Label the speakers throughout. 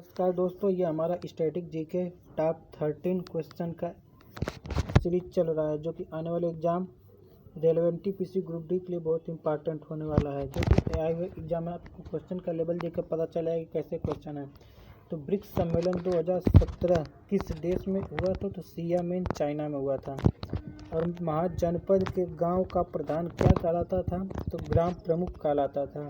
Speaker 1: नमस्कार दोस्तों, ये हमारा स्टैटिक जीके टॉप 13 क्वेश्चन का सीरीज चल रहा है, जो कि आने वाले exam relevant PC group D के लिए बहुत इंपॉर्टेंट होने वाला है। जो कि आए हुए एग्जाम में आपको क्वेश्चन का लेवल देखकर पता चलेगा कि कैसे क्वेश्चन है। तो ब्रिक्स सम्मेलन 2017 किस देश में हुआ था? तो सियामेन चाइना में हुआ था। और महाजनपद के गांव का प्रधान क्या कहलाता था? तो ग्राम प्रमुख कहलाता था।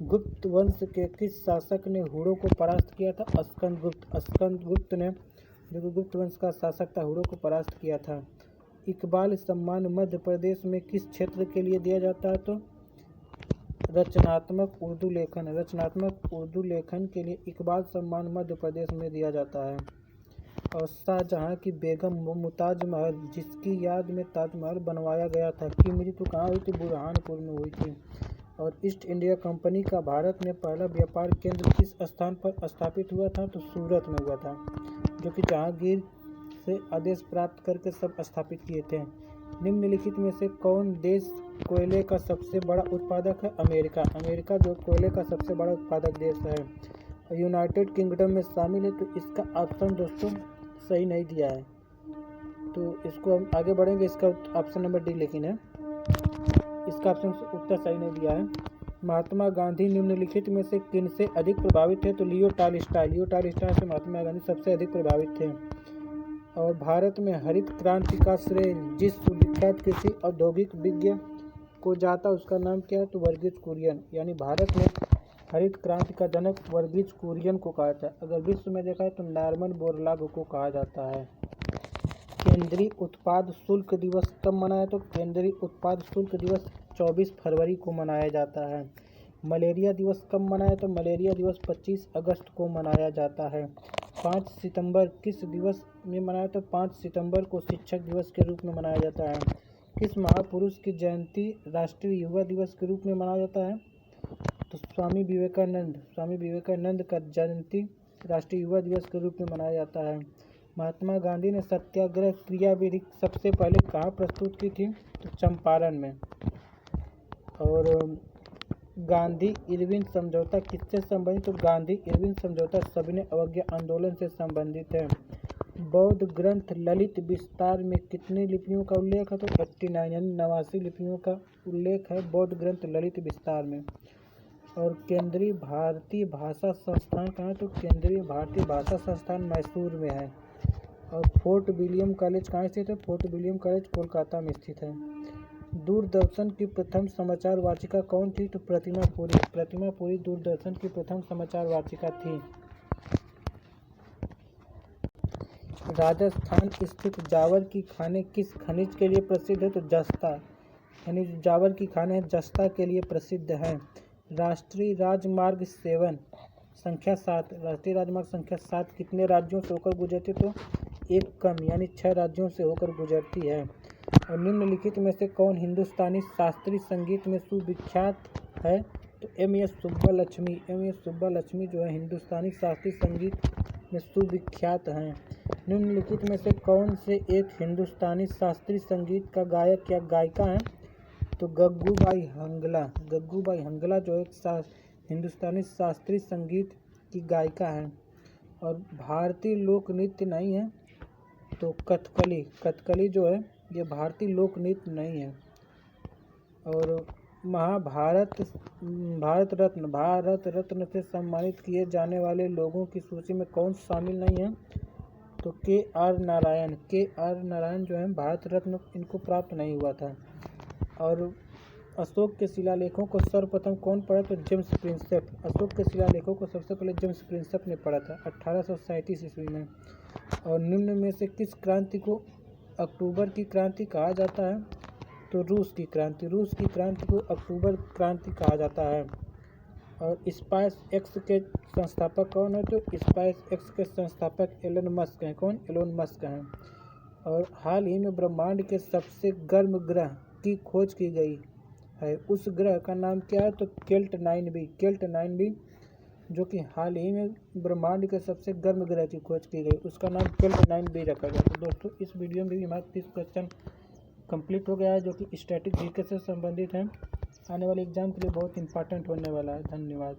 Speaker 1: गुप्त वंश के किस शासक ने हुड़ों को परास्त किया था? स्कंदगुप्त ने, जो कि गुप्त वंश का शासक था, हुड़ों को परास्त किया था। इकबाल सम्मान मध्य प्रदेश में किस क्षेत्र के लिए दिया जाता है? तो रचनात्मक उर्दू लेखन के लिए इकबाल सम्मान मध्य प्रदेश में दिया जाता है। और शाहजहां की बेगम मुमताज महल, जिसकी याद में ताजमहल बनवाया गया था, की मृत्यु कहाँ हुई थी? बुरहानपुर में हुई थी। और ईस्ट इंडिया कंपनी का भारत में पहला व्यापार केंद्र किस स्थान पर स्थापित हुआ था? तो सूरत में हुआ था, जो कि जहांगीर से आदेश प्राप्त करके सब स्थापित किए थे। निम्नलिखित में से कौन देश कोयले का सबसे बड़ा उत्पादक है? अमेरिका जो कोयले का सबसे बड़ा उत्पादक देश है। यूनाइटेड किंगडम में शामिल है। तो इसका ऑप्शन दोस्तों सही नहीं दिया है, तो इसको हम आगे बढ़ेंगे। इसका ऑप्शन नंबर डी लेकिन है, इसका ऑप्शन उत्तर सही नहीं दिया है। महात्मा गांधी निम्नलिखित में से किनसे अधिक प्रभावित थे? तो लियो टॉलस्टॉय से महात्मा गांधी सबसे अधिक प्रभावित थे। और भारत में हरित क्रांति का श्रेय जिस विख्यात कृषि औद्योगिक विज्ञ को जाता, उसका नाम क्या है? तो वर्गीज कुरियन। यानी भारत में हरित क्रांति का जनक वर्गीज कुरियन को कहा जाता है। अगर विश्व में देखा है तो नॉर्मन बोरलॉग को कहा जाता है। केंद्रीय उत्पाद शुल्क दिवस कब मनाया? तो केंद्रीय उत्पाद शुल्क दिवस 24 फरवरी को मनाया जाता है। मलेरिया दिवस कब मनाया? तो मलेरिया दिवस 25 अगस्त को मनाया जाता है। 5 सितंबर किस दिवस में मनाया? तो 5 सितंबर को शिक्षक दिवस के रूप में मनाया जाता है। किस महापुरुष की जयंती राष्ट्रीय युवा दिवस के रूप में मनाया जाता है? तो स्वामी विवेकानंद का जयंती राष्ट्रीय युवा दिवस के रूप में मनाया जाता है। महात्मा गांधी ने सत्याग्रह क्रियाविधि सबसे पहले कहाँ प्रस्तुत की थी? तो चंपारण में। और गांधी इरविन समझौता किससे संबंधित? तो गांधी इरविन समझौता सविनय अवज्ञा आंदोलन से संबंधित है। बौद्ध ग्रंथ ललित विस्तार में कितनी लिपियों का उल्लेख है? तो 89 यानी 89 लिपियों का उल्लेख है बौद्ध ग्रंथ ललित विस्तार में। और केंद्रीय भारतीय भाषा संस्थान कहाँ है? तो केंद्रीय भारतीय भाषा संस्थान मैसूर में है। और फोर्ट विलियम कॉलेज कहाँ स्थित है? फोर्ट विलियम कॉलेज कोलकाता में स्थित है। दूरदर्शन की प्रथम समाचार वाचिका कौन थी? तो प्रतिमा पुरी दूरदर्शन की प्रथम समाचार वाचिका थी। राजस्थान स्थित जावर की खाने किस खनिज के लिए प्रसिद्ध है? तो जस्ता, यानी जावर की खाने जस्ता के लिए प्रसिद्ध है। राष्ट्रीय राजमार्ग 7 संख्या 7 कितने राज्यों से होकर गुजरती? तो एक कम, यानी 6 राज्यों से होकर गुजरती है। और निम्नलिखित में से कौन हिंदुस्तानी शास्त्रीय संगीत में सुविख्यात है? तो एम.एस. सुब्बालक्ष्मी जो है हिंदुस्तानी शास्त्रीय संगीत में सुविख्यात हैं। निम्नलिखित में से कौन से एक हिंदुस्तानी शास्त्रीय संगीत का गायक या गायिका है? तो गग्गूबाई हंगला जो एक हिंदुस्तानी शास्त्रीय संगीत की गायिका है। और भारतीय लोक नृत्य नहीं है, तो कथकली जो है ये भारतीय लोक नृत्य नहीं है। और भारत रत्न से सम्मानित किए जाने वाले लोगों की सूची में कौन शामिल नहीं है? तो के.आर. नारायण जो है भारत रत्न इनको प्राप्त नहीं हुआ था। और अशोक के शिलालेखों को सर्वप्रथम कौन पढ़ा? तो जेम्स प्रिंसेप। अशोक के शिलालेखों को सबसे पहले जेम्स प्रिंसेप ने पढ़ा था 1837 ईस्वी में। और निम्न में से किस क्रांति को अक्टूबर की क्रांति कहा जाता है? तो रूस की क्रांति को अक्टूबर क्रांति कहा जाता है। और स्पाइस एक्स के संस्थापक कौन है? तो स्पाइस एक्स के संस्थापक एलन मस्क हैं। कौन? एलोन मस्क हैं। और हाल ही में ब्रह्मांड के सबसे गर्म ग्रह की खोज की गई है, उस ग्रह का नाम क्या है? तो केल्ट 9b जो कि हाल ही में ब्रह्मांड के सबसे गर्म ग्रह की खोज की गई, उसका नाम केल्ट 9b रखा गया। तो दोस्तों इस वीडियो में भी हमारा 30 क्वेश्चन कंप्लीट हो गया है, जो कि स्टैटिक जीके से संबंधित हैं। आने वाले एग्जाम के लिए बहुत इंपॉर्टेंट होने वाला है। धन्यवाद।